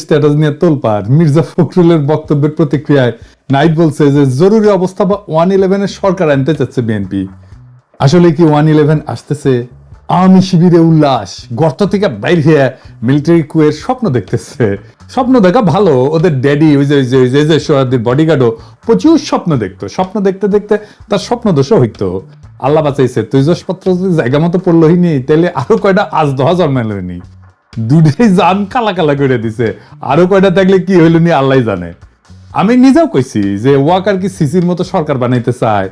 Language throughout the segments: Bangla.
স্ট্যাটাস নিয়ে তোলপাড়। মির্জা ফখরুলের বক্তব্যের প্রতিক্রিয়ায় নাইট বলছে যে জরুরি অবস্থা বা 111 সরকার আনতে চাচ্ছে বিএনপি। আসলে কি 111 আসতেছে? আওয়ামী শিবিরে উল্লাস, গর্ত থেকে বাইর হয়ে মিলিটারি কুয়ের স্বপ্ন দেখতেছে। স্বপ্ন দেখা ভালো, ওদের ড্যাডি ওই যে সোহাদের বডিগার্ডও প্রচুর স্বপ্ন দেখতো। স্বপ্ন দেখতে দেখতে তার স্বপ্ন দোষও হইতো। আল্লাহ বাঁচাইছে, তৈজসপত্র যদি জায়গা মতো পড়লোই নি, তাহলে আরো কয়টা আজ দহা জন্মাইনি, দুটাই জান কালা কালা করে দিছে। আরো কয়টা থাকলে কি হইল নি আল্লাহ জানে। আমি নিজেও কইছি যে ওয়াকার কি সিসির মতো সরকার বানাইতে চায়।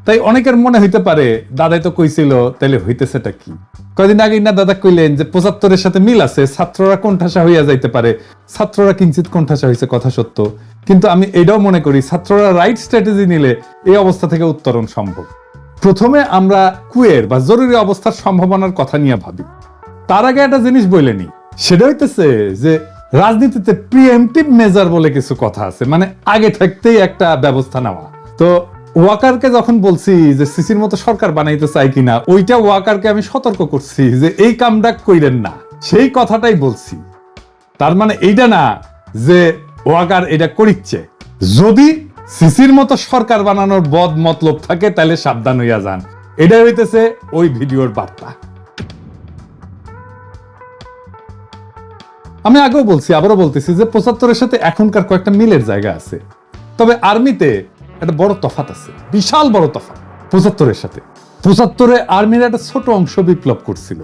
তাই অনেকের মনে হইতে পারে দাদাই তো কইছিল, তাইলে হইতেছেটা কি? কয়দিন আগে না দাদা কইলেন যে 75-এর সাথে মিল আছে, ছাত্ররা কোণঠাসা হইয়া যাইতে পারে। ছাত্ররা কিঞ্চিত কোণঠাসা হইছে, কথা সত্য। কিন্তু আমি এটাও মনে করি ছাত্ররা রাইট স্ট্র্যাটেজি নিলে এই অবস্থা থেকে উত্তরণ সম্ভব। প্রথমে আমরা কুয়ের বা জরুরি অবস্থার সম্ভাবনার কথা নিয়ে ভাবি, তার আগে একটা জিনিস বলেনি। সেটা হইতেছে যে রাজনীতিতে প্রিএমটিভ মেজার বলে কিছু কথা আছে, মানে আগে থাকতেই একটা ব্যবস্থা নেওয়া। তো ওয়াকারকে যখন বলছি যে সিসির মতো সরকার বানাইতে চাই কিনা, ওইটা ওয়াকারকে আমি সতর্ক করছি যে এই কামটা কইরেন না, সেই কথাটাই বলছি। তার মানে এইটা না যে ওয়াকার এটা করিচ্ছে। যদি সিসির মতো সরকার বানানোর বদ মতলব থাকে তাহলে সাবধান হইয়া যান। এটা হইতেছে ওই ভিডিওর বার্তা। আমি আগেও বলছি, আবারও বলতেছি যে 75-এর সাথে এখনকার কয়েকটা মিলের জায়গা আছে। তবে আর্মিতে একটা বড় তফাৎ আছে, বিশাল বড় তফাৎ 75-এর সাথে। 75-এ আর্মির একটা ছোট অংশ বিপ্লব করছিল,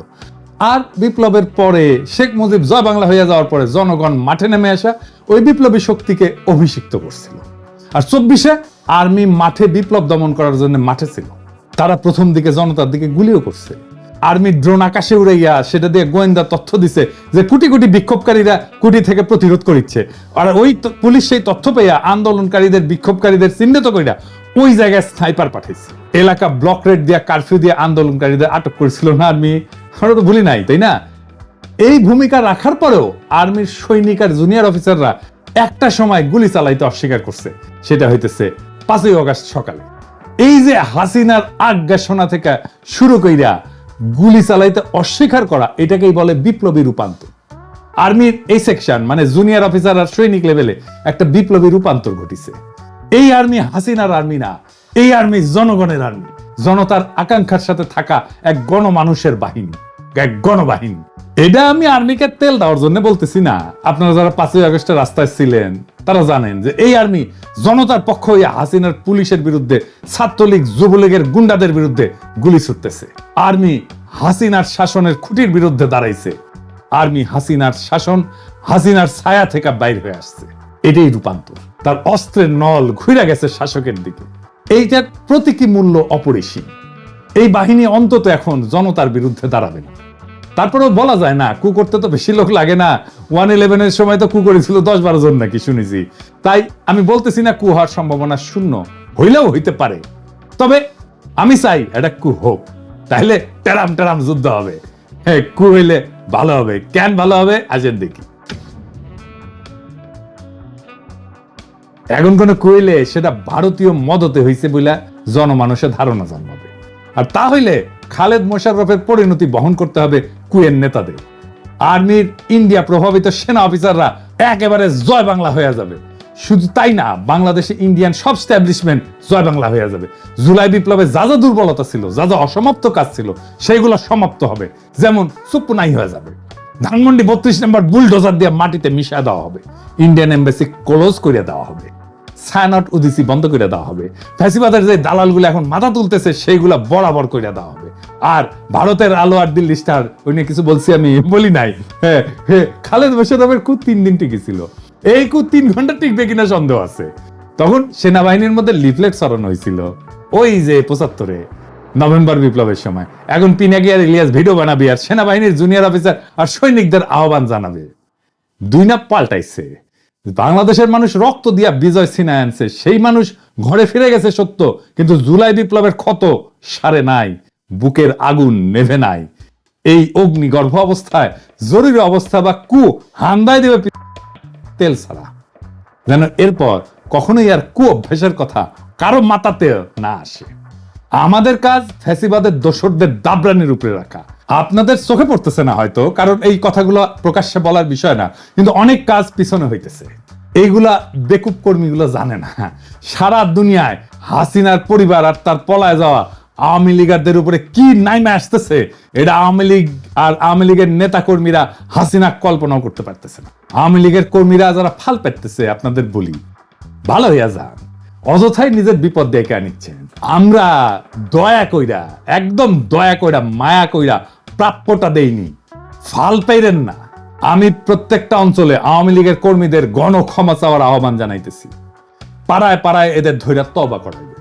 আর বিপ্লবের পরে শেখ মুজিব জয় বাংলা হইয়া যাওয়ার পরে জনগণ মাঠে নেমে আসা ওই বিপ্লবী শক্তিকে অভিষিক্ত করছিল। আর 24-এ আর্মি মাঠে বিপ্লব দমন করার জন্য মাঠে ছিল। তারা প্রথম দিকে জনতার দিকে গুলিও করছে। আর্মি ড্রোন আকাশে উড়াইয়া সেটা দিয়ে গোয়েন্দা তথ্য দিছে যে কোটি কোটি বিক্ষোভকারীরা কুটি থেকে প্রতিরোধ করিচ্ছে। আর ওই পুলিশ সেই তথ্য পেয়ে আন্দোলনকারীদের বিক্ষোভকারীদের চিহ্নিত করিয়া ওই জায়গায় স্নাইপার পাঠাইছে। এলাকা ব্লক রেড দিয়া কারফিউ দিয়ে আন্দোলনকারীদের আটক করেছিল না আর্মি? আমরা তো ভুলি নাই, তাই না? এই ভূমিকা রাখার পরেও আর্মির সৈনিক আর জুনিয়র অফিসাররা একটা সময় গুলি চালাইতে অস্বীকার করছে। সেটা হইতেছে 5ই আগস্ট সকালে। এই যে হাসিনার আজ্ঞাসনা থেকে শুরু কইরা গুলি চালাইতে অস্বীকার করা, এটাকেই বলে বিপ্লবী রূপান্তর। আর্মির এই সেকশন মানে জুনিয়র অফিসার আর সৈনিক লেভেলে একটা বিপ্লবী রূপান্তর ঘটিছে। এই আর্মি হাসিনার আর্মি না, এই আর্মি জনগণের আর্মি, জনতার আকাঙ্ক্ষার সাথে থাকা এক গণমানুষের বাহিনী, এক গণবাহিনী। এটা আমি আর্মিকে তেল দেওয়ার জন্য বলতেছি না। আপনারা যারা 5ই আগস্টের রাস্তায় ছিলেন তারা জানেন যে এই আর্মি জনতার পক্ষ হয়ে হাসিনার পুলিশের বিরুদ্ধে, ছাত্রলীগ যুবলীগের গুন্ডাদের বিরুদ্ধে গুলি ছুটতেছে। আর্মি হাসিনার শাসনের খুঁটির বিরুদ্ধে দাঁড়াইছে। আর্মি হাসিনার শাসন, হাসিনার ছায়া থেকে বাইর হয়ে আসছে। এটাই রূপান্তর। তার অস্ত্রের নল ঘুরে গেছে শাসকের দিকে। এইটার প্রতীকী মূল্য অপরিসীম। এই বাহিনী অন্তত এখন জনতার বিরুদ্ধে দাঁড়াবে না। তারপরেও বলা যায় না, কু করতে তো বেশি লোক লাগে না। 111-এর সময় তো কু করেছিল 10-12 জন নাকি শুনেছি। তাই আমি বলতেছি না কু হওয়ার সম্ভাবনা শূন্য, হইলেও হইতে পারে। তবে আমি চাই এটা কু হোক, তাহলে টেরাম টেরাম যুদ্ধ হবে। হ্যাঁ, কু হইলে ভালো হবে। কেন ভালো হবে আজের দেখি। এখন কোন কু হইলে সেটা ভারতীয় মদতে হইছে বলে জনমানুষের ধারণা জন্মাবে। আর তা হইলে খালেদ মোশাররফের পরিণতি বহন করতে হবে কুয়ের নেতাদের। আর্মির ইন্ডিয়া প্রভাবিত সেনা অফিসাররা একেবারে জয় বাংলা হয়ে যাবে। শুধু তাই না, বাংলাদেশে ইন্ডিয়ান সব স্ট্যাবলিশমেন্ট জয় বাংলা হয়ে যাবে। জুলাই বিপ্লবে যা যা দুর্বলতা ছিল, যা যা অসমাপ্ত কাজ ছিল, সেইগুলো সমাপ্ত হবে। যেমন চুপ্পুনাই হয়ে যাবে। ধানমন্ডি 32 নম্বর বুলডোজার দিয়ে মাটিতে মিশিয়ে দেওয়া হবে। ইন্ডিয়ান এম্বাসি ক্লোজ করে দেওয়া হবে। সায়নট উদিসি বন্ধ করে দেওয়া হবে। ফ্যাসিবাদের যে দালালগুলো এখন মাথা তুলতেছে সেইগুলা বরাবর করে দেওয়া হবে। আর ভারতের আলো আর দিল্লি স্টার, ওই নিয়ে কিছু বলছি আমি? বলি নাই। হ্যাঁ, খালেদ মোশাররফের কু 3 দিন টিকেছিল। এই কু 3 ঘন্টা টিকবে কিনা সন্দেহ আছে। তখন সেনাবাহিনীর মধ্যে লিফলেট ছড়ানো হয়েছিল, ওই যে 75-এ নভেম্বর বিপ্লবের সময়। এখন পিনাকি আর ইলিয়াস ভিডিও বানাবি আর সেনাবাহিনীর জুনিয়র অফিসার আর সৈনিকদের আহ্বান জানাবে। 2 না পাল্টাইছে। বাংলাদেশের মানুষ রক্ত দিয়া বিজয় ছিনায় আনছে। সেই মানুষ ঘরে ফিরে গেছে সত্য, কিন্তু জুলাই বিপ্লবের ক্ষত সারে নাই, বুকের আগুন নেভে নাই। এই অগ্নিগর্ভ অবস্থায় জরুরি অবস্থা বা কু হান্দায় দেবে তেল ছাড়া, যেন এরপর কখনোই আর কু অভ্যাসের কথা কারো মাথাতে না আসে। আমাদের কাজ ফ্যাসিবাদের দোসরদের দাবরানির উপরে রাখা, আপনাদের চোখে পড়তেছে না হয়তো, কারণ এই কথাগুলো প্রকাশ্যে বলার বিষয় না, কিন্তু অনেক কাজ পিছনে হইতেছে। এইগুলা বেকুব কর্মীগুলো জানে না। সারা দুনিয়ায় হাসিনার পরিবার আর তার পলায় যাওয়া আওয়ামী লীগারদের উপরে কি নাইমে আসতেছে, এটা আওয়ামী লীগ আর আওয়ামী লীগের নেতা কর্মীরা হাসিনা কল্পনাও করতে পারতেছে না। আওয়ামী লীগের কর্মীরা যারা ফাল পেতেছে, আপনাদের বলি ভালো হইয়া যান, অযথাই নিজের বিপদ ডেকে আনিচ্ছেন। আমরা দয়া কইরা, একদম দয়া কইরা, মায়া কইরা প্রাপ্যটা দেইনি, ফাল পাইরেন না। আমি প্রত্যেকটা অঞ্চলে আওয়ামী লীগের কর্মীদের গণ ক্ষমা চাওয়ার আহ্বান জানাইতেছি। পাড়ায় পাড়ায় এদের ধৈর্য তওবা করাইবে,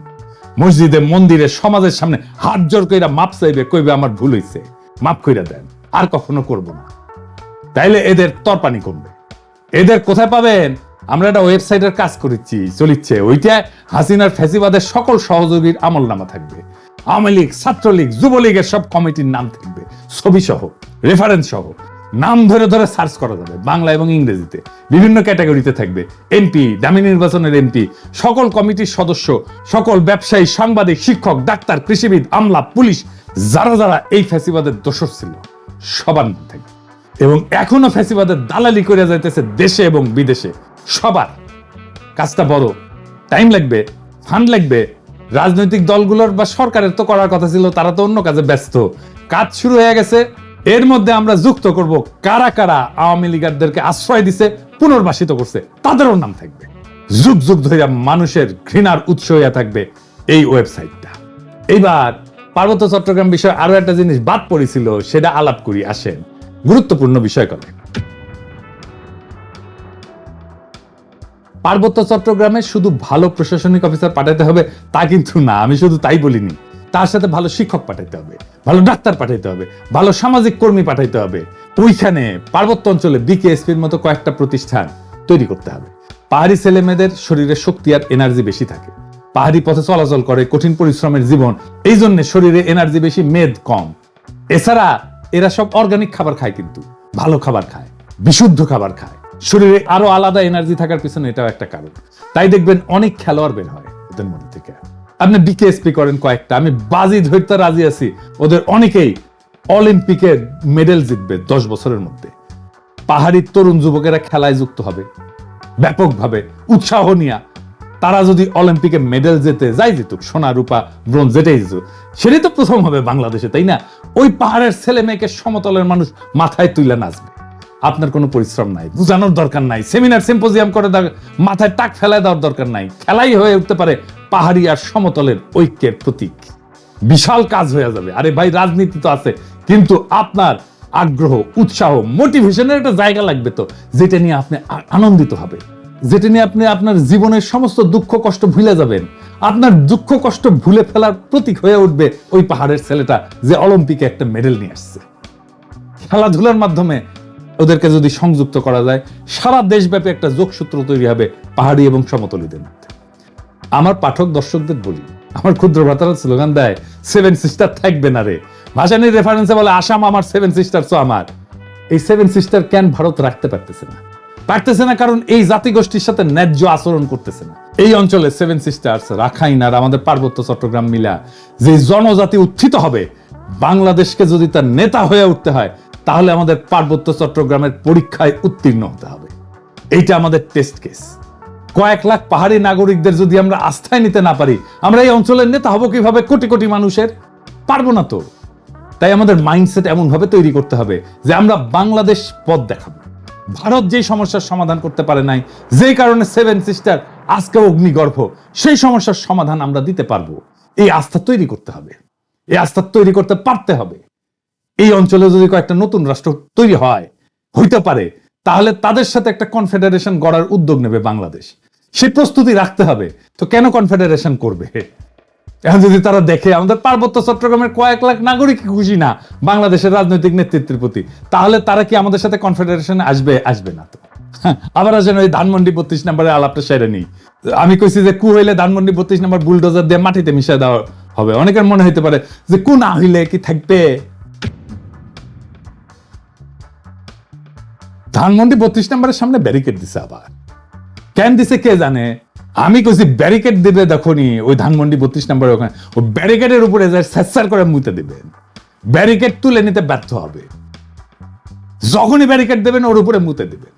মসজিদে মন্দিরে সমাজের সামনে হাত জোর কইরা মাপ চাইবে, কইবে আমার ভুল হইছে, মাপ কইরা দেন, আর কখনো করব না। তাইলে এদের তরপানি কমবে। এদের কোথায় পাবেন? আমরা একটা ওয়েবসাইটের কাজ করেছি, চলিচ্ছে, ওইটায় হাসিনার ফ্যাসিবাদের সকল সহযোগীর আমল নামা থাকবে। আওয়ামী লীগ, ছাত্রলীগ, যুবলীগের সব কমিটির নাম থাকবে, ছবি সহ, রেফারেন্স সহ, নাম ধরে ধরে সার্চ করা যাবে, বাংলা এবং ইংরেজিতে বিভিন্ন ক্যাটাগরিতে থাকবে। এমপি, দামি নির্বাচনের এমপি, সকল কমিটির সদস্য, সকল ব্যবসায়ী, সাংবাদিক, শিক্ষক, ডাক্তার, কৃষিবিদ, আমলা, পুলিশ, যারা যারা এই ফ্যাসিবাদের দোষর ছিল, সবার নাম থাকবে। এবং এখনো ফ্যাসিবাদের দালালি করে যাইতেছে দেশে এবং বিদেশে, সবার। কাজটা বড়, টাইম লাগবে, ফান্ড লাগবে। রাজনৈতিক দলগুলোর বা সরকারের তো করার কথা ছিল, তারা তো অন্য কাজে ব্যস্ত। কাজ শুরু হয়ে গেছে। এর মধ্যে আমরা যুক্ত করব কারা কারা আওয়ামী লীগারদেরকে আশ্রয় দিছে, পুনর্বাসিত করছে, তাদেরও নাম থাকবে। যুগ যুগ ধরে মানুষের ঘৃণার উৎস হয়ে থাকবে এই ওয়েবসাইটটা। এইবার পার্বত্য চট্টগ্রাম বিষয়ে আরো একটা জিনিস বাদ পড়েছিল, সেটা আলাপ করি, আসেন। গুরুত্বপূর্ণ বিষয় করে, পার্বত্য চট্টগ্রামে শুধু ভালো প্রশাসনিক অফিসার পাঠাতে হবে তা কিন্তু না, আমি শুধু তাই বলিনি। তার সাথে ভালো শিক্ষক পাঠাইতে হবে, ভালো ডাক্তার পাঠাইতে হবে, ভালো সামাজিক কর্মী পাঠাইতে হবে। ওইখানে পার্বত্য অঞ্চলে বিকেএসপির মতো কয়েকটা প্রতিষ্ঠান তৈরি করতে হবে। পাহাড়ি ছেলে মেয়েদের শরীরে শক্তি আর এনার্জি বেশি থাকে, পাহাড়ি পথে চলাচল করে, কঠিন পরিশ্রমের জীবন, এই জন্য শরীরে এনার্জি বেশি, মেদ কম। এছাড়া এরা সব অর্গানিক খাবার খায়, কিন্তু ভালো খাবার খায়, বিশুদ্ধ খাবার খায়। শরীরে আরো আলাদা এনার্জি থাকার পিছনে এটাও একটা কারণ। তাই দেখবেন অনেক খেলোয়াড় বের হয় ওদের মধ্যে থেকে। আপনি বিকেএসপি করেন কয়েকটা, আমি বাজি ধরতে রাজি আছি, ওদের অনেকেই অলিম্পিকে মেডেল জিতবে 10 বছরের মধ্যে। পাহাড়ি তরুণ যুবকেরা খেলায় যুক্ত হবে ব্যাপকভাবে, উৎসাহ নিয়া। তারা যদি অলিম্পিকে মেডেল জেতে, যাই জিতুক, সোনা, রূপা, ব্রোঞ্জ, যেটাই জিতুক, সেটাই তো প্রথম হবে বাংলাদেশে, তাই না? ওই পাহাড়ের ছেলে মেয়েকে সমতলের মানুষ মাথায় তুলে নাচবে। আপনার কোনো পরিশ্রম নাই, বুঝানোর দরকার নাই, সেমিনার সিম্পোজিয়াম করে মাথায় টাক ফেলায় দেওয়ার দরকার নাই। খেলাই হয়ে উঠতে পারে পাহাড়ি আর সমতলের ঐক্যের প্রতীক। বিশাল কাজ হয়ে যাবে। আরে ভাই, রাজনীতি তো আছে, কিন্তু আপনার আগ্রহ, উৎসাহ, মোটিভেশনের একটা জায়গা লাগবে তো, যেটা নিয়ে আপনি আনন্দিত হবে, যেটা নিয়ে আপনি আপনার জীবনের সমস্ত দুঃখ কষ্ট ভুলে যাবেন। আপনার দুঃখ কষ্ট ভুলে ফেলার প্রতীক হয়ে উঠবে ওই পাহাড়ের ছেলেটা যে অলিম্পিকে একটা মেডেল নিয়ে আসছে। খেলাধুলার মাধ্যমে ওদেরকে যদি সংযুক্ত করা যায়, সারা দেশব্যাপী একটা যোগসূত্র তৈরি হবে পাহাড়ি এবং সমতলীদের মধ্যে। আমার পাঠক দর্শকদের বলি, আমার ক্ষুদ্র ভ্রাতারা স্লোগান দেয়, 7 সিস্টার থাকবে না রে। ভাসানির রেফারেন্সে বলে, আসাম আমার, 7 সিস্টার তো আমার। এই 7 সিস্টার কেন ভারত রাখতে পারতেছে না? পারতেছে না কারণ এই জাতিগোষ্ঠীর সাথে ন্যায্য আচরণ করতেছে না। এই অঞ্চলে 7 সিস্টার্স, রাখাইন আর আমাদের পার্বত্য চট্টগ্রাম মিলা যে জনজাতি উত্থিত হবে, বাংলাদেশকে যদি তার নেতা হয়ে উঠতে হয়, তাহলে আমাদের পার্বত্য চট্টগ্রামের পরীক্ষায় উত্তীর্ণ হতে হবে। এইটা আমাদের টেস্ট কেস। কয়েক লাখ পাহাড়ি নাগরিকদের যদি আমরা আস্থায় নিতে না পারি, আমরা এই অঞ্চলের নেতা হব কিভাবে? কোটি কোটি মানুষের পারবো না তো। তাই আমাদের মাইন্ডসেট এমন ভাবে তৈরি করতে হবে যে আমরা বাংলাদেশ পথ দেখাবো। ভারত যে সমস্যার সমাধান করতে পারে নাই, যে কারণে 7 সিস্টার আজকে অগ্নিগর্ভ, সেই সমস্যার সমাধান আমরা দিতে পারবো। এই আস্থা তৈরি করতে হবে, এই আস্থা তৈরি করতে পারতে হবে। এই অঞ্চলে যদি কয়েকটা নতুন রাষ্ট্র তৈরি হইতে পারে, তাহলে তাদের সাথে একটা কনফেডারেশন গড়ার উদ্যোগ নেবে বাংলাদেশ। সেই প্রস্তুতি রাখতে হবে। তো কেন কনফেডারেশন করবে? এখন যদি তারা দেখে আমাদের পার্বত্য চট্টগ্রামের কয়েক লাখ নাগরিক খুশি না বাংলাদেশের রাজনৈতিক নেতৃত্বের প্রতি, তাহলে তারা কি আমাদের সাথে কনফেডারেশনে আসবে? আসবে না তো। আবার আসেন ওই ধানমন্ডি 32 নম্বরের আলাপটা সেরে নেই। আমি কইছি যে কু হইলে ধানমন্ডি 32 নম্বর বুলডোজার দিয়ে মাটিতে মিশিয়ে দেওয়া হবে। অনেকের মনে হইতে পারে যে কু না হইলে কি থাকবে? ধানমন্ডি 32 নম্বরের সামনে ব্যারিকেড দিছে। আবার কেন দিছে কে জানে? আমি কইছি ব্যারিকেড দিবে, দেখনি ওই ধানমন্ডি 32 নম্বরের ওখানে, ওই ব্যারিকেডের উপরে যায় স্যার করে মুইতে দিবেন। ব্যারিকেড তুলে নিতে ব্যর্থ হবে। যখনই ব্যারিকেড দেবেন ওর উপরে মুতে দেবেন।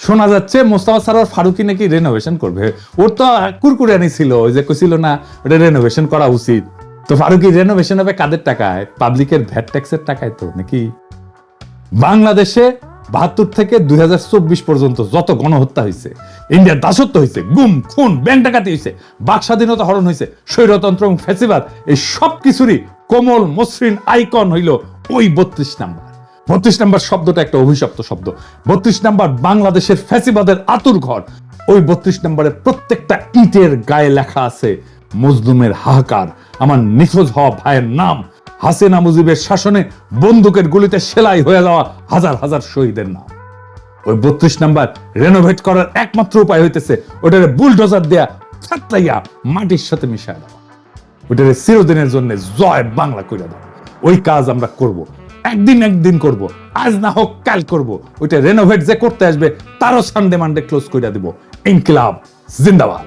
শোনা যাচ্ছে মোস্তফা সরোয়ার ফারুকী নাকি রেনোভেশন করবে। ওর তো কুরকুরানি ছিল, ওই যে কইছিল না ওটা রেনোভেশন করা উচিত। তো ফারুকী রেনোভেশন হবে কাদের টাকায়? পাবলিকের ভ্যাট ট্যাক্সের টাকায় তো নাকি? বাংলাদেশে ৭২ থেকে ২০২৪ পর্যন্ত যত গণহত্যা হয়েছে, ইন্ডিয়ার দাসত্ব হয়েছে, গুম খুন ব্যাংক ডাকাতি হয়েছে, বাক স্বাধীনতা হরণ হয়েছে, স্বৈরতন্ত্র এবং ফ্যাসিবাদ, এই সব কিছুরই কোমল মসৃণ আইকন হইল ওই ৩২ নাম্বার। ৩২ নাম্বার শব্দটা একটা অভিশপ্ত শব্দ। ৩২ নাম্বার বাংলাদেশের ফ্যাসিবাদের আতুর ঘর। ওই ৩২ নাম্বারের প্রত্যেকটা ইটের গায়ে লেখা আছে মজলুমের হাহাকার, আমার নিখোঁজ হওয়া ভাইয়ের নাম, হাসিনা মুজিবের শাসনে বন্দুকের গুলিতে সেলাই হয়ে যাওয়া হাজার হাজার শহীদের নাম। ওই ৩২ নাম্বার রেনোভেট করার একমাত্র উপায় হইতেছে ওটারে বুলডোজার দেয়া ফাটলাইয়া মাটির সাথে মিশায় দেওয়া, ওটারে চিরদিনের জন্য জয় বাংলা কইরা দেওয়া। ওই কাজ আমরা করব, একদিন করব, আজ না হোক কাল করব। ওইটা রেনোভেট যে করতে আসবে তারও সানডে মানডে ক্লোজ কইরা দিব। ইনকিলাব জিন্দাবাদ।